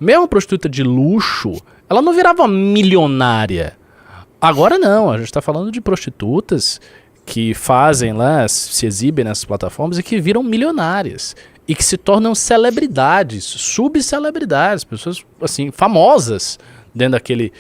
mesmo prostituta de luxo, ela não virava milionária. Agora não, a gente tá falando de prostitutas que fazem lá, se exibem nessas plataformas e que viram milionárias. E que se tornam celebridades, subcelebridades, pessoas assim, famosas dentro daquele...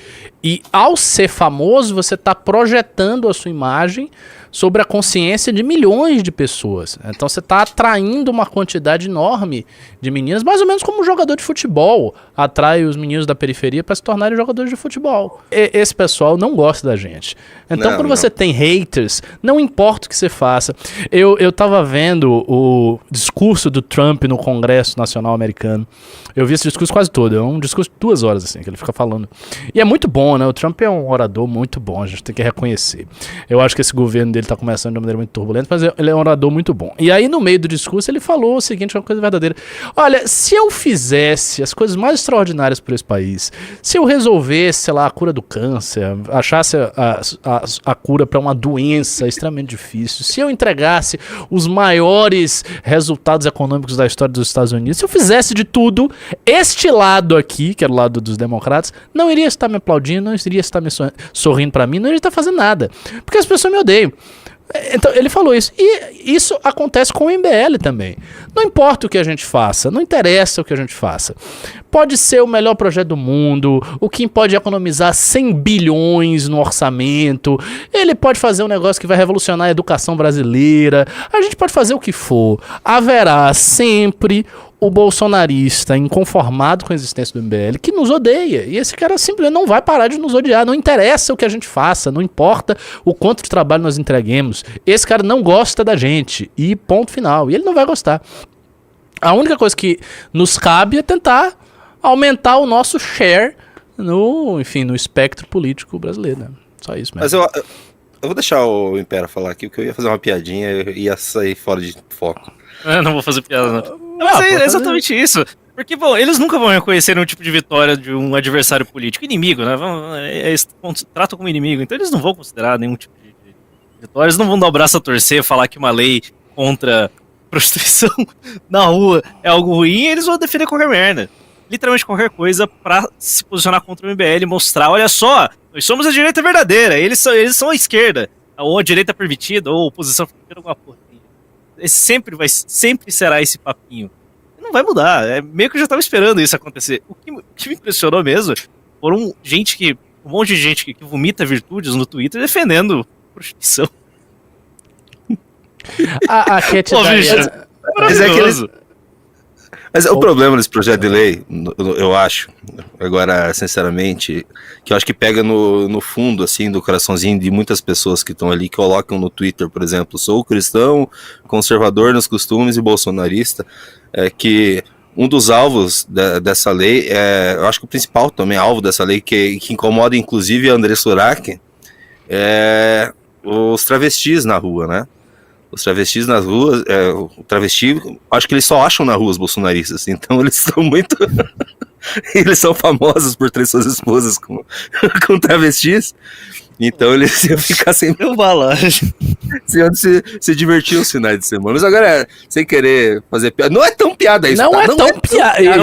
E ao ser famoso, você está projetando a sua imagem sobre a consciência de milhões de pessoas. Então você está atraindo uma quantidade enorme de meninas, mais ou menos como um jogador de futebol atrai os meninos da periferia para se tornarem jogadores de futebol. Esse pessoal não gosta da gente. Então quando você tem haters, não importa o que você faça. Eu tava vendo o discurso do Trump no Congresso Nacional Americano. Eu vi esse discurso quase todo. É um discurso de 2 horas, assim, que ele fica falando. E é muito bom, né? O Trump é um orador muito bom, a gente tem que reconhecer. Eu acho que esse governo dele tá começando de uma maneira muito turbulenta, mas ele é um orador muito bom. E aí, no meio do discurso, ele falou o seguinte, uma coisa verdadeira. Olha, se eu fizesse as coisas mais extraordinárias por esse país, se eu resolvesse, sei lá, a cura do câncer, achasse a cura para uma doença extremamente difícil, se eu entregasse os maiores resultados econômicos da história dos Estados Unidos, se eu fizesse de tudo, este lado aqui, que era o lado dos democratas, não iria estar me aplaudindo, não iria estar me sorrindo para mim, não iria estar fazendo nada. Porque as pessoas me odeiam. Então, ele falou isso. E isso acontece com o MBL também. Não importa o que a gente faça, não interessa o que a gente faça. Pode ser o melhor projeto do mundo, o Kim pode economizar 100 bilhões no orçamento, ele pode fazer um negócio que vai revolucionar a educação brasileira, a gente pode fazer o que for. Haverá sempre o bolsonarista inconformado com a existência do MBL que nos odeia. E esse cara simplesmente não vai parar de nos odiar. Não interessa o que a gente faça, não importa o quanto de trabalho nós entreguemos. Esse cara não gosta da gente. E ponto final. E ele não vai gostar. A única coisa que nos cabe é tentar aumentar o nosso share no espectro político brasileiro, né? Só isso mesmo. Mas eu vou deixar o Impera falar aqui, porque eu ia fazer uma piadinha e ia sair fora de foco. Eu não vou fazer piada, não. Mas é exatamente isso. Porque, bom, eles nunca vão reconhecer um tipo de vitória de um adversário político. Inimigo, né? Tratam como inimigo. Então eles não vão considerar nenhum tipo de vitória. Eles não vão dar o braço a torcer, falar que uma lei contra prostituição na rua é algo ruim. Eles vão defender qualquer merda. Literalmente qualquer coisa pra se posicionar contra o MBL e mostrar, olha só, nós somos a direita verdadeira. Eles são a esquerda. Ou a direita permitida, ou a oposição permitida, alguma porra. Sempre será esse papinho. Não vai mudar. Meio que eu já tava esperando isso acontecer. O que me impressionou mesmo foram um monte de gente que vomita virtudes no Twitter defendendo prostituição. A Cat Mas o problema desse projeto de lei, eu acho, agora, sinceramente, que eu acho que pega no fundo, assim, do coraçãozinho de muitas pessoas que estão ali, que colocam no Twitter, por exemplo, sou cristão, conservador nos costumes e bolsonarista, que um dos alvos dessa lei, eu acho que o principal também alvo dessa lei, que incomoda inclusive a André Surak, é os travestis na rua, né? Os travestis nas ruas, o travesti, acho que eles só acham na rua os bolsonaristas, então eles são muito... eles são famosos por ter suas esposas com travestis, então eles iam ficar sem bala. se divertir os finais de semana. Mas agora, sem querer fazer piada, não é tão piada isso. Não, tá? Não é tão piada.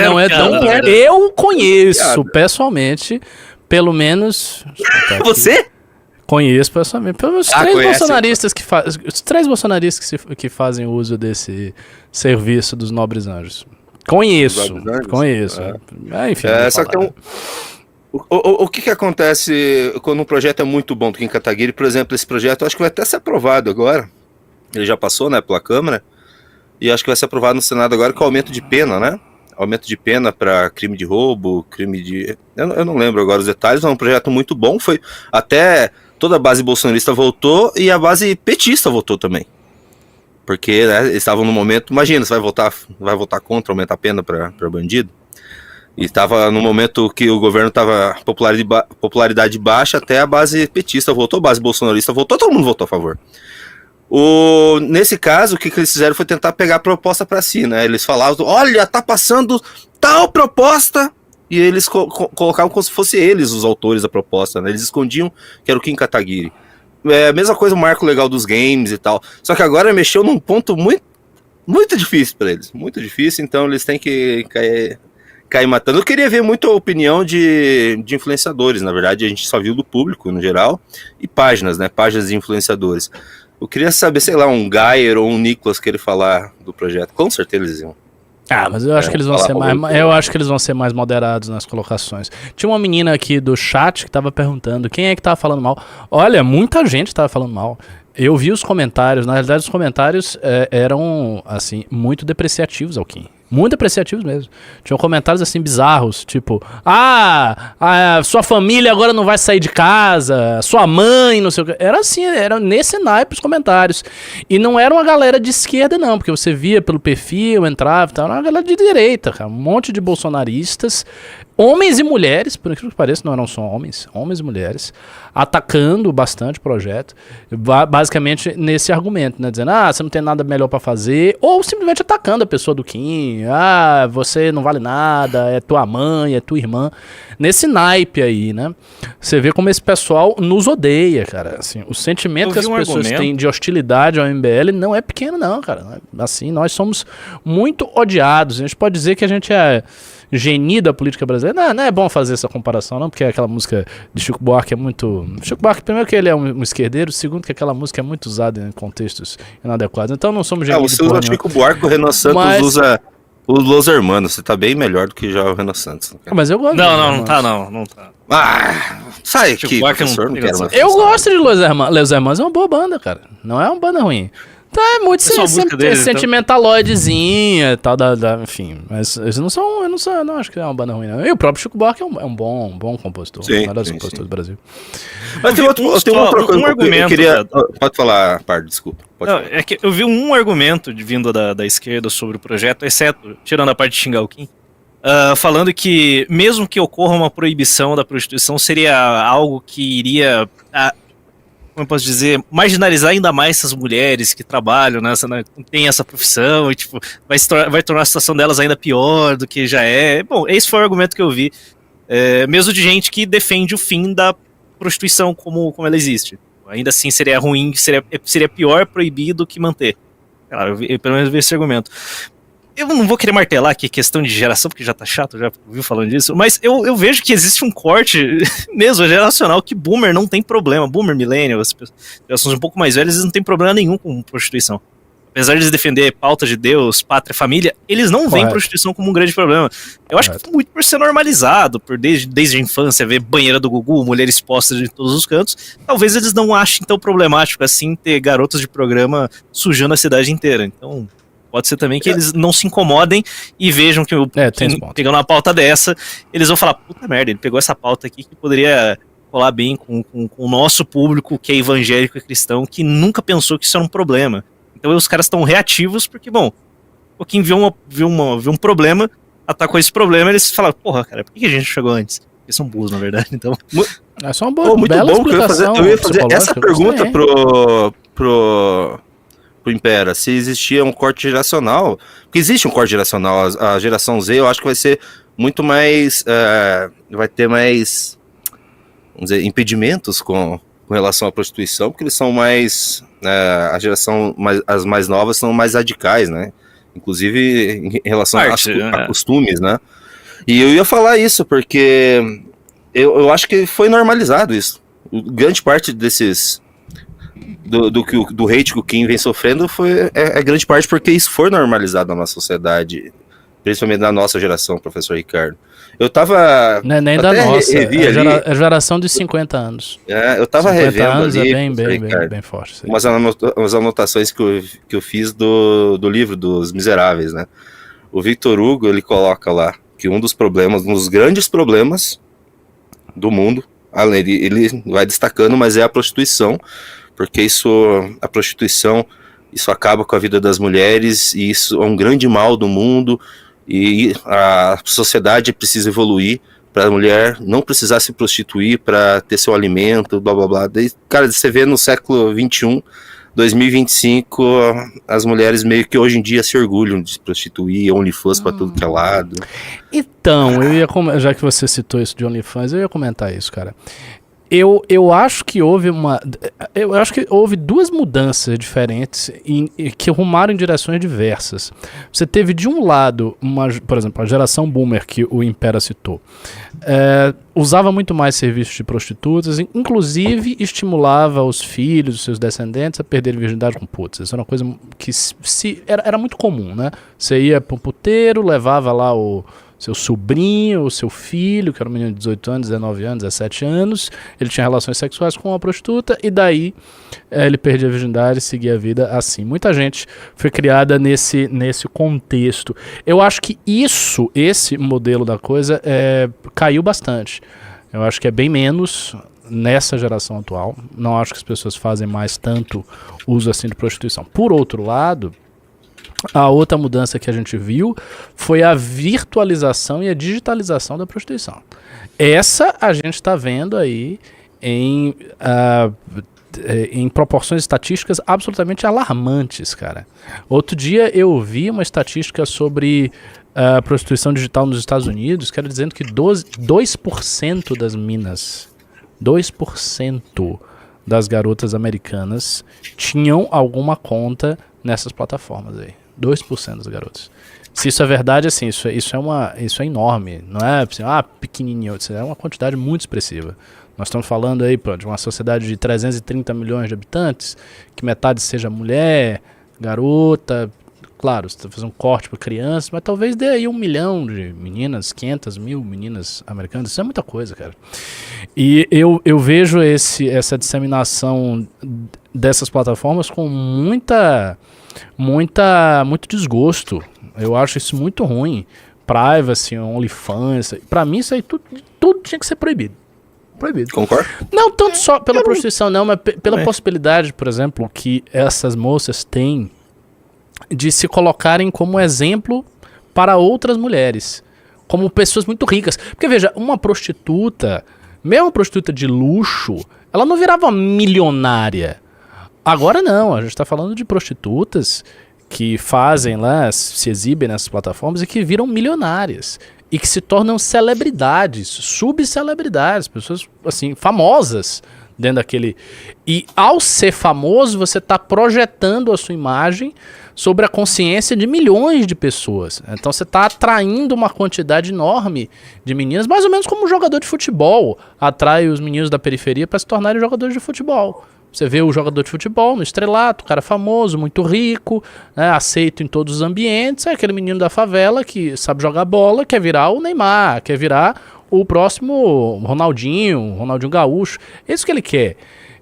Não é tão piada. Eu conheço pessoalmente, pelo menos... Você? Conheço pessoalmente. Pelos três bolsonaristas que fazem uso desse serviço dos nobres anjos. Conheço. Enfim. Só que o que acontece quando um projeto é muito bom do Kim Kataguiri? Por exemplo, esse projeto, eu acho que vai até ser aprovado agora. Ele já passou, né, pela Câmara. E acho que vai ser aprovado no Senado agora com aumento de pena, né? Aumento de pena para crime de roubo, crime de... Eu não lembro agora os detalhes, mas é um projeto muito bom. Foi até... Toda a base bolsonarista votou e a base petista votou também. Porque, né, eles estavam no momento... Imagina, você vai votar contra aumentar a pena para bandido? E estava no momento que o governo estava popularidade baixa, até a base petista votou, a base bolsonarista votou, todo mundo votou a favor. Nesse caso, o que eles fizeram foi tentar pegar a proposta para si, né? Eles falavam, olha, tá passando tal proposta... E eles colocavam como se fossem eles os autores da proposta, né? Eles escondiam que era o Kim Kataguiri. A mesma coisa o marco legal dos games e tal. Só que agora mexeu num ponto muito, muito difícil para eles. Muito difícil, então eles têm que cair matando. Eu queria ver muito a opinião de influenciadores, na verdade, a gente só viu do público, no geral, e páginas, né, páginas de influenciadores. Eu queria saber, sei lá, um Gayer ou um Nicolas querer falar do projeto. Com certeza eles iam. Mas eu acho que eles vão ser eu acho que eles vão ser mais moderados nas colocações. Tinha uma menina aqui do chat que tava perguntando quem é que tava falando mal. Olha, muita gente tava falando mal. Eu vi os comentários, na realidade os comentários eram, assim, muito depreciativos ao Kim. Muito depreciativos mesmo. Tinham comentários, assim, bizarros, tipo, sua família agora não vai sair de casa, sua mãe, não sei o que. Era assim, era nesse naipe os comentários. E não era uma galera de esquerda, não, porque você via pelo perfil, entrava e tal, era uma galera de direita, cara. Um monte de bolsonaristas, homens e mulheres, por incrível que pareça, não eram só homens e mulheres, atacando bastante o projeto, basicamente nesse argumento, né, dizendo, você não tem nada melhor pra fazer, ou simplesmente atacando a pessoa do Kim, você não vale nada, é tua mãe, é tua irmã, nesse naipe aí, né, você vê como esse pessoal nos odeia, cara, assim, o sentimento que as pessoas têm de hostilidade ao MBL não é pequeno não, cara, assim, nós somos muito odiados, a gente pode dizer que a gente é geni da política brasileira. Não é bom fazer essa comparação, não, porque aquela música de Chico Buarque é muito... Chico Buarque, primeiro que ele é um esquerdeiro, segundo que aquela música é muito usada em contextos inadequados. Então não somos geni você usa Chico Buarque, o Renan Santos usa o Los Hermanos. Você tá bem melhor do que já o Renan Santos. Mas eu gosto não tá. Sai aqui, professor, não quero mais. Eu gosto de Los Hermanos. Los Hermanos é uma boa banda, cara. Não é uma banda ruim. Tá, é muito sentimentaloidezinha e tal, enfim. Mas eles não são, eu não acho que é uma banda ruim, não. E o próprio Chico Buarque é um bom compositor. Sim, um dos compositores do Brasil. Mas tem outra coisa argumento. Eu queria... Pode falar, Pardo, desculpa. É que eu vi um argumento vindo da esquerda sobre o projeto, exceto, tirando a parte de xingar o Kim, falando que mesmo que ocorra uma proibição da prostituição, seria algo que iria... como eu posso dizer, marginalizar ainda mais essas mulheres que trabalham tem essa profissão e tipo, vai tornar a situação delas ainda pior do que já é. Bom, esse foi o argumento que eu vi, mesmo de gente que defende o fim da prostituição como ela existe. Ainda assim seria ruim, seria pior proibir do que manter. Claro, eu pelo menos vi esse argumento. Eu não vou querer martelar aqui questão de geração, porque já tá chato, já ouviu falando disso, mas eu vejo que existe um corte mesmo geracional que boomer não tem problema, boomer, millennial, as gerações um pouco mais velhas, eles não tem problema nenhum com prostituição. Apesar de eles defender pauta de Deus, pátria, família, eles não veem prostituição como um grande problema. Eu acho que muito por ser normalizado, por desde a infância ver banheira do Gugu, mulher exposta de todos os cantos, talvez eles não achem tão problemático assim ter garotas de programa sujando a cidade inteira. Então... pode ser também que eles não se incomodem e vejam que pegando uma pauta dessa, eles vão falar, puta merda, ele pegou essa pauta aqui que poderia colar bem com o nosso público que é evangélico e cristão, que nunca pensou que isso era um problema. Então os caras estão reativos porque, bom, quem viu um problema, atacou esse problema, eles falam, porra, cara, por que a gente chegou antes? Eles são burros, na verdade, então... É só uma boa, muito bela bom, explicação. Eu ia fazer essa pergunta pro Impera, se existia um corte geracional, porque existe um corte geracional, a geração Z eu acho que vai ser muito mais, vai ter mais, vamos dizer, impedimentos com relação à prostituição, porque eles são mais, as mais novas são mais radicais, né, inclusive em relação a costumes, né, e eu ia falar isso, porque eu acho que foi normalizado isso, grande parte desses... Do hate que o Kim vem sofrendo é grande parte porque isso foi normalizado na nossa sociedade, principalmente na nossa geração, professor Ricardo. Eu tava... Não é nem da nossa, é a geração de 50 anos. Eu tava 50 revendo anos ali, é bem forte. Sim. Umas anotações que eu fiz do livro dos Miseráveis, né? O Victor Hugo, ele coloca lá que um dos grandes problemas do mundo, ele vai destacando, mas é a prostituição, porque a prostituição, isso acaba com a vida das mulheres, e isso é um grande mal do mundo, e a sociedade precisa evoluir para a mulher não precisar se prostituir para ter seu alimento, blá blá blá. Daí, cara, você vê no século XXI, 2025, as mulheres meio que hoje em dia se orgulham de se prostituir, OnlyFans para tudo que é lado. Então, já que você citou isso de OnlyFans, eu ia comentar isso, cara. Eu acho que houve duas mudanças diferentes que rumaram em direções diversas. Você teve de um lado, por exemplo, a geração boomer que o Impera citou, usava muito mais serviços de prostitutas, inclusive estimulava os filhos, os seus descendentes a perderem virgindade com putas. Isso era uma coisa que era muito comum, né? Você ia para um puteiro, levava lá o seu sobrinho, o seu filho, que era um menino de 18 anos, 19 anos, 17 anos, ele tinha relações sexuais com uma prostituta e daí ele perdia a virgindade e seguia a vida assim. Muita gente foi criada nesse contexto. Eu acho que esse modelo da coisa caiu bastante. Eu acho que é bem menos nessa geração atual. Não acho que as pessoas fazem mais tanto uso assim de prostituição. Por outro lado, a outra mudança que a gente viu foi a virtualização e a digitalização da prostituição. Essa a gente está vendo aí em proporções estatísticas absolutamente alarmantes, cara. Outro dia eu vi uma estatística sobre a prostituição digital nos Estados Unidos, que era dizendo que 2% das minas, 2% das garotas americanas tinham alguma conta nessas plataformas aí. 2% dos garotos. Se isso é verdade, assim, isso é enorme. Não é assim, pequenininho. Isso é uma quantidade muito expressiva. Nós estamos falando aí de uma sociedade de 330 milhões de habitantes, que metade seja mulher, garota. Claro, você está fazendo um corte para crianças, mas talvez dê aí 1 milhão de meninas, 500 mil meninas americanas. Isso é muita coisa, cara. E eu vejo essa disseminação dessas plataformas com muito desgosto. Eu acho isso muito ruim. Privacy, OnlyFans. Pra mim, isso aí tudo tinha que ser proibido. Proibido. Concordo? Não tanto só pela prostituição, não, mas pela possibilidade, por exemplo, que essas moças têm de se colocarem como exemplo para outras mulheres. Como pessoas muito ricas. Porque, veja, uma prostituta, mesmo uma prostituta de luxo, ela não virava milionária. Agora não, a gente está falando de prostitutas que fazem lá, se exibem nessas plataformas e que viram milionárias. E que se tornam celebridades, subcelebridades, pessoas assim, famosas dentro daquele... E ao ser famoso, você está projetando a sua imagem sobre a consciência de milhões de pessoas. Então você está atraindo uma quantidade enorme de meninas, mais ou menos como um jogador de futebol atrai os meninos da periferia para se tornarem jogadores de futebol. Você vê o jogador de futebol no estrelato, cara famoso, muito rico, né, aceito em todos os ambientes, é aquele menino da favela que sabe jogar bola, quer virar o Neymar, quer virar o próximo Ronaldinho Gaúcho, é isso que ele quer.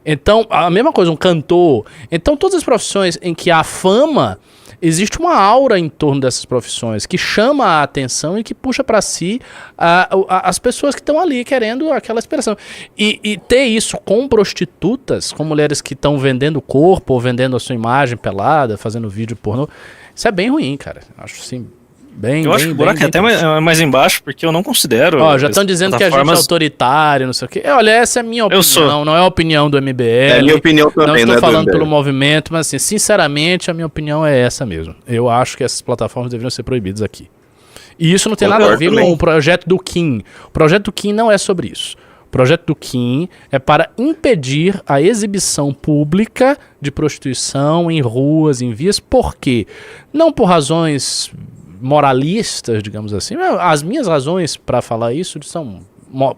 Então, a mesma coisa, um cantor. Então, todas as profissões em que há fama, existe uma aura em torno dessas profissões que chama a atenção e que puxa para si as pessoas que estão ali querendo aquela inspiração. E ter isso com prostitutas, com mulheres que estão vendendo o corpo ou vendendo a sua imagem pelada, fazendo vídeo pornô, isso é bem ruim, cara. Acho assim... Eu acho que o buraco é até mais embaixo, porque eu não considero... já estão dizendo que a gente é autoritário, não sei o quê. Olha, essa é a minha opinião, não é a opinião do MBL. É a minha opinião também, não estou falando pelo movimento, mas assim, sinceramente, a minha opinião é essa mesmo. Eu acho que essas plataformas deveriam ser proibidas aqui. E isso não tem nada a ver com o projeto do Kim. O projeto do Kim não é sobre isso. O projeto do Kim é para impedir a exibição pública de prostituição em ruas, em vias. Por quê? Não por razões moralistas, digamos assim. As minhas razões para falar isso são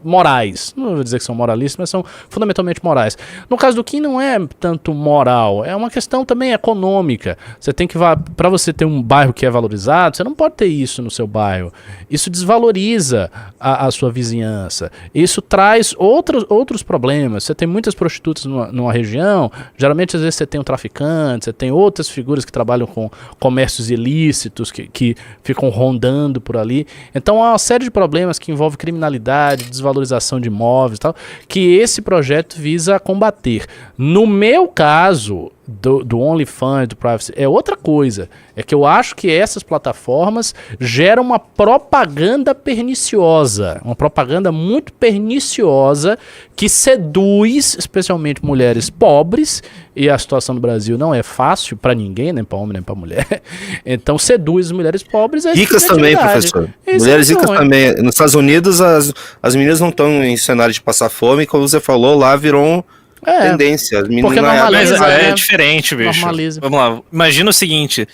morais. Não vou dizer que são moralistas, mas são fundamentalmente morais. No caso do Kim não é tanto moral, é uma questão também econômica. Você tem que, para você ter um bairro que é valorizado, você não pode ter isso no seu bairro. Isso desvaloriza a sua vizinhança. Isso traz outros problemas. Você tem muitas prostitutas numa região, geralmente às vezes você tem um traficante, você tem outras figuras que trabalham com comércios ilícitos, que ficam rondando por ali. Então há uma série de problemas que envolvem criminalidade, desvalorização de imóveis e tal, que esse projeto visa combater. No meu caso, do OnlyFans, do Privacy, é outra coisa. É que eu acho que essas plataformas geram uma propaganda perniciosa, uma propaganda muito perniciosa que seduz, especialmente mulheres pobres, e a situação no Brasil não é fácil para ninguém, nem para homem, nem para mulher. Então seduz as mulheres pobres. Ricas também, professor. Mulheres ricas também. Nos Estados Unidos, as meninas não estão em cenário de passar fome, como você falou, lá virou tendência. Porque normaliza, é diferente, bicho. Normaliza. Vamos lá, imagina o seguinte,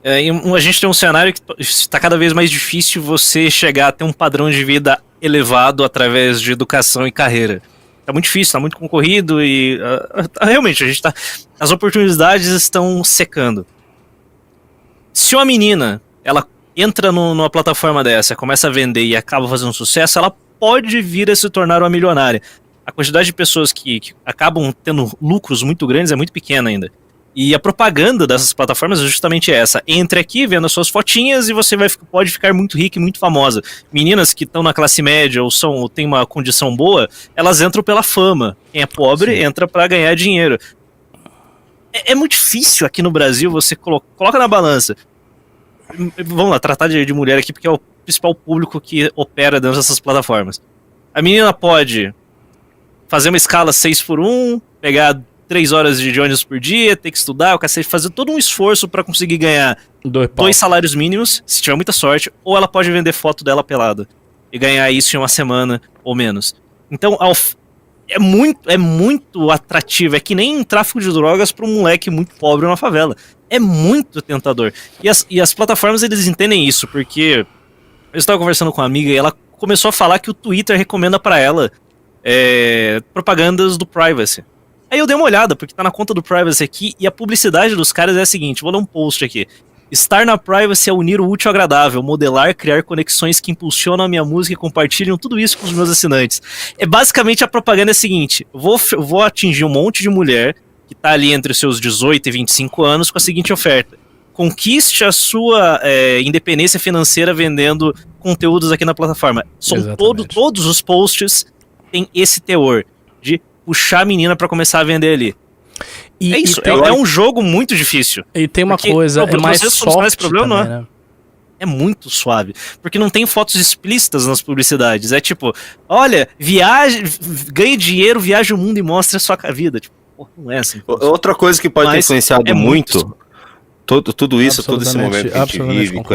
a gente tem um cenário que está cada vez mais difícil você chegar a ter um padrão de vida elevado através de educação e carreira. Tá muito difícil, tá muito concorrido e realmente as oportunidades estão secando. Se uma menina, ela entra numa plataforma dessa, começa a vender e acaba fazendo sucesso, ela pode vir a se tornar uma milionária. A quantidade de pessoas que acabam tendo lucros muito grandes é muito pequena ainda. E a propaganda dessas plataformas é justamente essa. Entre aqui, vendo as suas fotinhas e você pode ficar muito rica e muito famosa. Meninas que estão na classe média ou têm uma condição boa, elas entram pela fama. Quem é pobre entra para ganhar dinheiro. É muito difícil aqui no Brasil você coloca na balança. Vamos lá, tratar de mulher aqui porque é o principal público que opera dentro dessas plataformas. A menina pode fazer uma escala 6x1, pegar 3 horas de ônibus por dia, ter que estudar, o cacete, fazer todo um esforço pra conseguir ganhar 2 salários mínimos, se tiver muita sorte, ou ela pode vender foto dela pelada e ganhar isso em uma semana ou menos. Então, é muito atrativo, é que nem tráfico de drogas pra um moleque muito pobre na favela. É muito tentador. E as plataformas, eles entendem isso, porque eu estava conversando com uma amiga e ela começou a falar que o Twitter recomenda pra ela propagandas do Privacy. Aí eu dei uma olhada, porque tá na conta do Privacy aqui, e a publicidade dos caras é a seguinte, vou ler um post aqui. Estar na Privacy é unir o útil ao agradável, modelar, criar conexões que impulsionam a minha música e compartilham tudo isso com os meus assinantes. Basicamente a propaganda é a seguinte, vou atingir um monte de mulher que tá ali entre os seus 18 e 25 anos com a seguinte oferta. Conquiste a sua independência financeira vendendo conteúdos aqui na plataforma. São todos os posts tem esse teor de puxar a menina pra começar a vender ali. É isso, é um jogo muito difícil. E tem uma coisa, é mais soft esse problema, também, né? É muito suave, porque não tem fotos explícitas nas publicidades, é tipo, olha, ganhe dinheiro, viaje o mundo e mostre a sua vida, tipo, porra, não é assim. Outra coisa que pode ter influenciado muito tudo isso, todo esse momento que a gente vive, com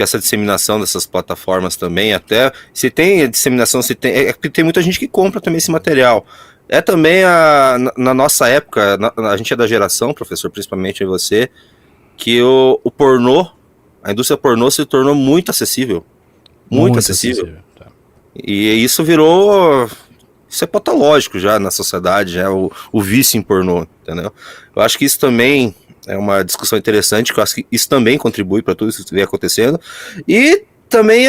essa disseminação dessas plataformas também, até se tem a disseminação, é porque tem muita gente que compra também esse material. É também na nossa época, a gente é da geração, professor, principalmente você, que o pornô, a indústria pornô se tornou muito acessível. Muito acessível. Tá. E isso isso é patológico já na sociedade, já o vício em pornô, entendeu? Eu acho que isso também é uma discussão interessante, que eu acho que isso também contribui para tudo isso que vem acontecendo. E também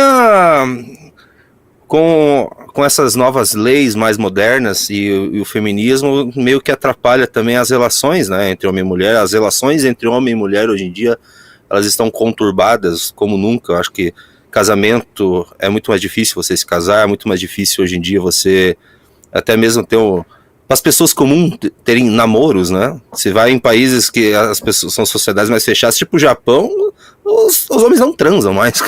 com essas novas leis mais modernas e o feminismo meio que atrapalha também as relações, né, entre homem e mulher. As relações entre homem e mulher hoje em dia, elas estão conturbadas como nunca. Eu acho que casamento é muito mais difícil você se casar, é muito mais difícil hoje em dia você até mesmo ter as pessoas comuns terem namoros, né? Você vai em países que as pessoas são sociedades mais fechadas, tipo o Japão, os homens não transam mais.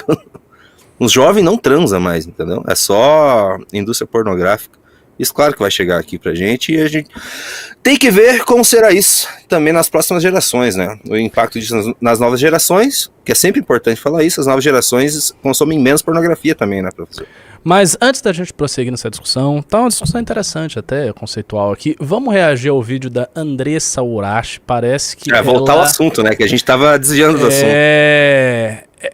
Os jovens não transam mais, entendeu? É só indústria pornográfica. Isso claro que vai chegar aqui pra gente, e a gente tem que ver como será isso também nas próximas gerações, né? O impacto disso nas novas gerações, que é sempre importante falar isso, as novas gerações consomem menos pornografia também, né, professor? Mas antes da gente prosseguir nessa discussão, tá uma discussão interessante até, conceitual aqui. Vamos reagir ao vídeo da Andressa Urashi. Parece que voltar ao assunto, né, que a gente tava desviando do assunto.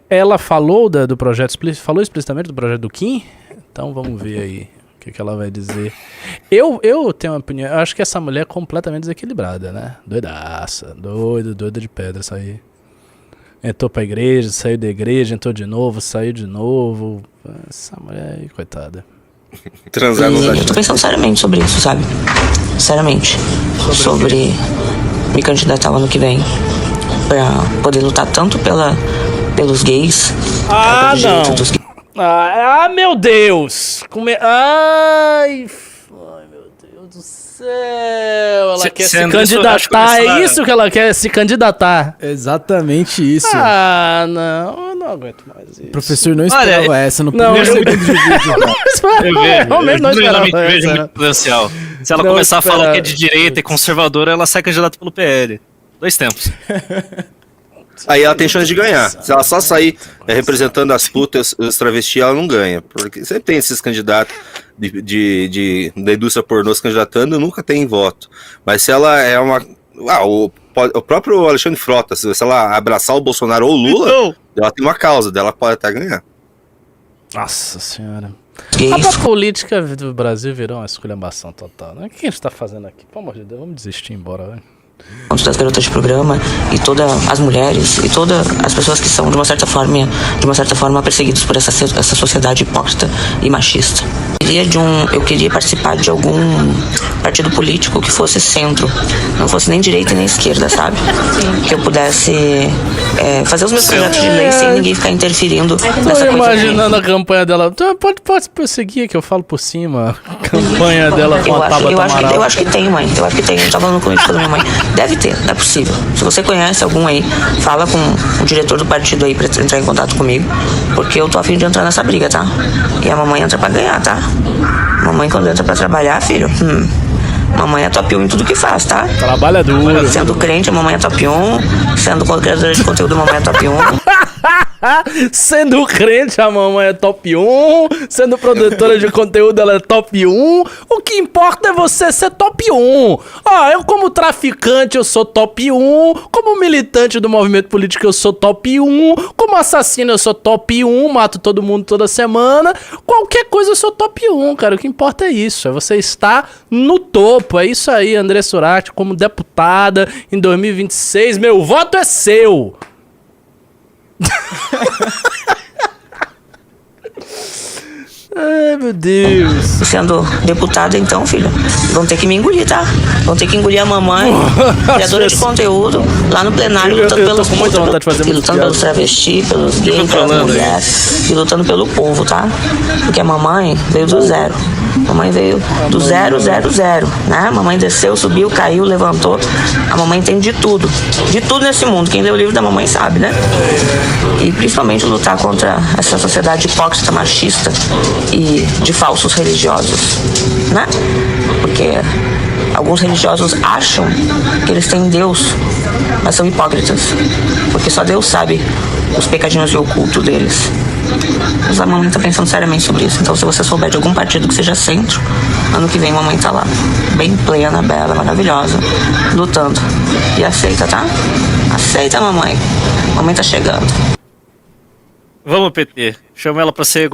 Ela falou do projeto, falou explicitamente do projeto do Kim? Então vamos ver aí o que ela vai dizer. Eu tenho uma opinião, eu acho que essa mulher é completamente desequilibrada, né? Doidaça, doida de pedra essa aí. Entrou pra igreja, saiu da igreja, entrou de novo, saiu de novo. Essa mulher aí, coitada. Transar nos Eu tô pensando seriamente sobre isso, sabe? Seriamente. Sobre me candidatar ano que vem. Pra poder lutar tanto pelos gays. Não! Dos... meu Deus! Ai, meu Deus do céu! céu! Ela quer se Anderson, candidatar, é isso que ela quer, se candidatar. Exatamente isso. Ah, não, eu não aguento mais isso. O professor não esperava essa no não, primeiro segundo de vídeo. Realmente não esperava vejo essa. muito potencial. Se ela Não começar a falar esperava. que é de direita e conservadora, ela sai candidata pelo PL. 2 tempos. Aí ela tem chance de ganhar. Se ela só sair representando as putas, os travestis, ela não ganha. Porque sempre tem esses candidatos da indústria pornô se candidatando, nunca tem voto. Mas se ela é uma... o próprio Alexandre Frota, se ela abraçar o Bolsonaro ou o Lula, Então. ela tem uma causa, dela pode até ganhar. Nossa senhora. gays. A política do Brasil virou uma esculhambação total, né? O que a gente tá fazendo aqui? Pelo amor de Deus, vamos desistir e ir embora, velho. Quanto das garotas de programa e todas as mulheres e todas as pessoas que são de uma certa forma perseguidas por essa sociedade hipócrita e machista. Eu queria participar de algum partido político que fosse centro, não fosse nem direita nem esquerda, sabe? Que eu pudesse fazer os meus projetos de lei sem ninguém ficar interferindo nessa Tô coisa. imaginando a campanha dela. Pode prosseguir que eu falo por cima. A campanha dela com a Tabata Amaral. Eu acho que tem, mãe. Eu acho que tem. Eu tava falando com isso com a minha mãe. Deve ter, não é possível. Se você conhece algum aí, fala com o diretor do partido aí pra entrar em contato comigo. Porque eu tô a fim de entrar nessa briga, tá? E a mamãe entra pra ganhar, tá? Mamãe quando entra pra trabalhar, filho, mamãe é top 1 em tudo que faz, tá? Trabalha duro. Sendo crente, a mamãe é top 1. Sendo criadora de conteúdo, a mamãe é top 1. Sendo crente, a mamãe é top 1. Sendo produtora de conteúdo, ela é top 1. O que importa é você ser top 1. Eu como traficante, eu sou top 1. Como militante do movimento político, eu sou top 1. Como assassino, eu sou top 1. Mato todo mundo toda semana. Qualquer coisa, eu sou top 1, cara. O que importa é isso. É você estar no topo. É isso aí, André Surati, como deputada em 2026. Meu voto é seu. Ai, meu Deus. Sendo deputada, então, filho, vão ter que me engolir, tá? Vão ter que engolir a mamãe, criadora de conteúdo, lá no plenário, lutando eu pelos tô com muita vontade de fazer muita lutando pelos piada. travestis, pelos gays, pelas mulheres, e lutando pelo povo, tá? Porque a mamãe veio do zero. Mamãe veio do 000, né? A mamãe desceu, subiu, caiu, levantou. A mamãe entende de tudo nesse mundo. Quem lê o livro da mamãe sabe, né? E principalmente lutar contra essa sociedade hipócrita, machista e de falsos religiosos, né? Porque alguns religiosos acham que eles têm Deus, mas são hipócritas, porque só Deus sabe os pecadinhos e ocultos deles. Mas a mamãe tá pensando seriamente sobre isso. Então, se você souber de algum partido que seja centro, ano que vem a mamãe tá lá, bem plena, bela, maravilhosa, lutando. E aceita, tá? Aceita, mamãe. Mamãe tá chegando. Vamos, PT. Chama ela pra ser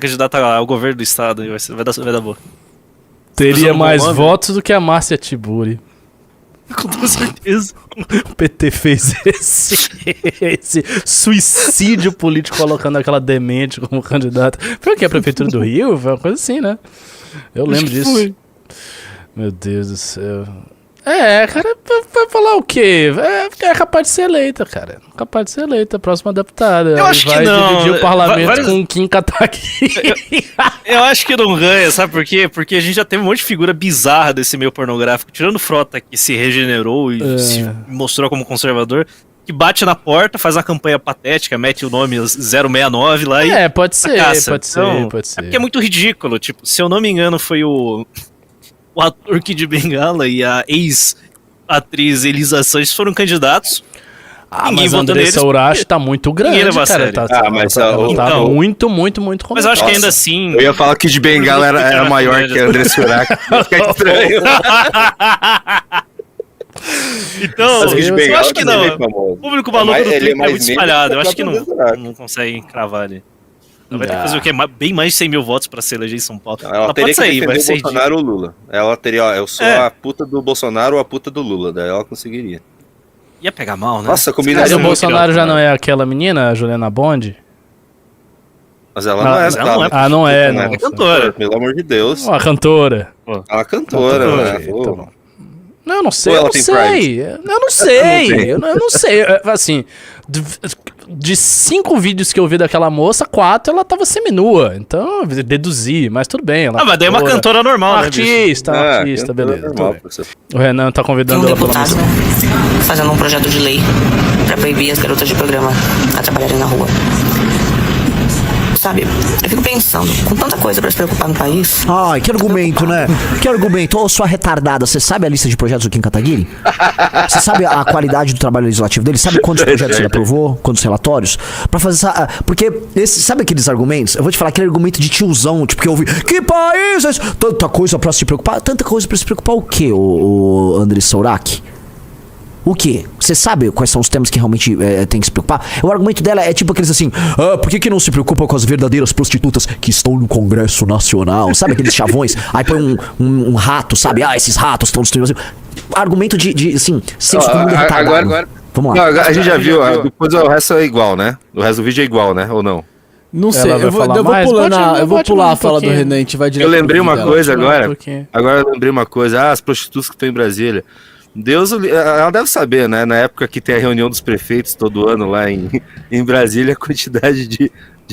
candidata ao governo do estado. Vai dar boa. Teria Usando mais bom nome. votos do que a Márcia Tiburi. Com toda certeza. O PT fez esse suicídio político colocando aquela demente como candidata. Foi o que? A Prefeitura do Rio? Foi uma coisa assim, né? Eu lembro disso. Foi. Meu Deus do céu. Cara, vai falar o quê? É capaz de ser eleita, cara. Capaz de ser eleita, próxima deputada. Eu acho que vai não. dividir o parlamento Vários- com Kim Kataguiri. Eu acho que não ganha, sabe por quê? Porque a gente já teve um monte de figura bizarra desse meio pornográfico. Tirando o Frota, que se regenerou e se mostrou como conservador, que bate na porta, faz uma campanha patética, mete o nome 069 lá e... Pode ser, fracassa. pode ser, Então, pode ser. É porque é muito ridículo. Tipo, se eu não me engano, foi o ator Kid Bengala e a ex-atriz Elisa Sanches foram candidatos. Ninguém Mas votou André neles, Saurachi tá muito grande, leva a cara. sério. Mas Tá então- muito Mas complicado. eu acho que ainda Nossa. assim... Eu ia falar que de Bengala era maior que André Surak. Fica estranho. Então, Mas Kid eu Bengala acho que também não. é famoso. O público maluco do Ele é Twitter é mais muito negro espalhado. que Eu o acho que próprio André Surak. não consegue cravar ali. Vai ter que fazer o quê? Bem mais de 100 mil votos pra se eleger em São Paulo. Ela Ela teria pode sair, que vai defender ser o Bolsonaro ou Lula. Ela teria, eu sou É. a puta do Bolsonaro ou a puta do Lula. Daí ela conseguiria. Ia pegar mal, né? Nossa, a Mas combinação o muito Bolsonaro já né? não é aquela menina, a Juliana Bond? Mas ela não é. mas ela não é não é, Ela não. É cantora. Pelo amor de Deus. Uma cantora. Ela é cantora, né? Tá Pô. bom. Não, eu não sei, Ou eu ela não tem sei. Eu não sei. Eu não sei. Assim, de 5 vídeos que eu vi daquela moça, 4 ela tava seminua. Então, eu deduzi, mas tudo bem. Ela mas daí é uma cantora normal, né, bicho? artista, beleza. Normal, O Renan tá Tem convidando um ela pra deputado fazendo um projeto de lei pra proibir as garotas de programa a trabalharem na rua. Sabe, eu fico pensando, com tanta coisa pra se preocupar no país... Ai, que argumento, né? Que argumento. Ô, sua retardada, você sabe a lista de projetos do Kim Kataguiri? Você sabe a qualidade do trabalho legislativo dele? Sabe quantos projetos ele aprovou? Quantos relatórios? Pra fazer essa... Porque, sabe aqueles argumentos? Eu vou te falar aquele argumento de tiozão, tipo, que eu ouvi... Que país é esse? Tanta coisa pra se preocupar. Tanta coisa pra se preocupar o quê, o André Sourac? O quê? Você sabe quais são os temas que realmente tem que se preocupar? O argumento dela é tipo aqueles assim: por que não se preocupa com as verdadeiras prostitutas que estão no Congresso Nacional? Sabe aqueles chavões? Aí põe um rato, sabe? Esses ratos estão destruindo o Brasil. Argumento de assim, senso comum retardado. Agora... Vamos lá. Não, a gente já viu, depois o resto é igual, né? O resto do vídeo é igual, né? Ou não? Não sei, Ela vai eu vou falar mais? pular a um fala do pouquinho. Renan, a gente vai direto. Eu lembrei pro uma vídeo dela. coisa agora. pouquinho. Agora eu lembrei uma coisa. As prostitutas que estão em Brasília. Ela deve saber, né? Na época que tem a reunião dos prefeitos todo ano lá em Brasília, a quantidade de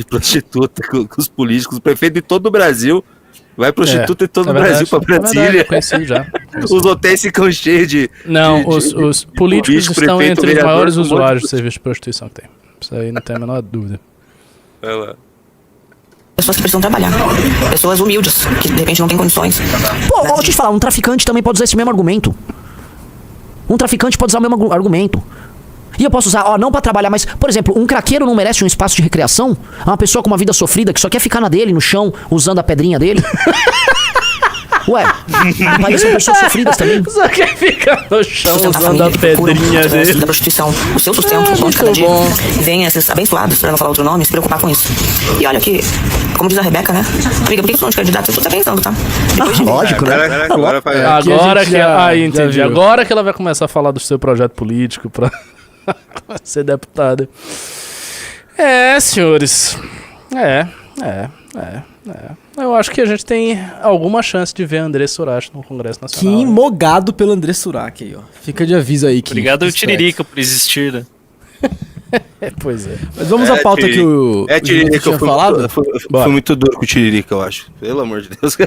prostituta com os políticos. O prefeito de todo o Brasil vai prostituta de todo o Brasil pra Brasília. Conheci já. Os hotéis ficam cheios de. Não, os políticos político, estão prefeito, entre os vereador, maiores um monte de usuários de serviço de prostituição que tem. Isso aí não tem a menor dúvida. Vai lá. Pessoas que precisam trabalhar. Pessoas humildes, que de repente não têm condições. Pô, deixa eu te falar, um traficante também pode usar esse mesmo argumento. Um traficante pode usar o mesmo argumento. E eu posso usar, não pra trabalhar, mas, por exemplo, um craqueiro não merece um espaço de recreação? Uma pessoa com uma vida sofrida que só quer ficar na dele, no chão, usando a pedrinha dele? Ué, no país são pessoas sofridas também. Só quer ficar no chão Sustentar a usando a família, que procuram, pedrinha através dele. da prostituição, o seu sustento, o pão de cada dia. E vem esses abençoados, pra não falar outro nome, se preocupar com isso. E olha que, como diz a Rebeca, né? Amiga, por que você não é candidato? Você tá pensando, tá? Depois de mim. Lógico, né? Agora vai. Aqui a Agora gente que já- aí, já entendi. viu. Agora que ela vai começar a falar do seu projeto político pra ser deputada. Senhores. Eu acho que a gente tem alguma chance de ver André Sourac no Congresso Nacional. Kim mogado pelo André Surak aí, ó. Fica de aviso aí, Kim. Obrigado, Esperto. Tiririca, por existir, né? Pois é. Mas vamos à pauta que o Tiririca, tinha eu fui falado. muito duro com o Tiririca, eu acho. Pelo amor de Deus.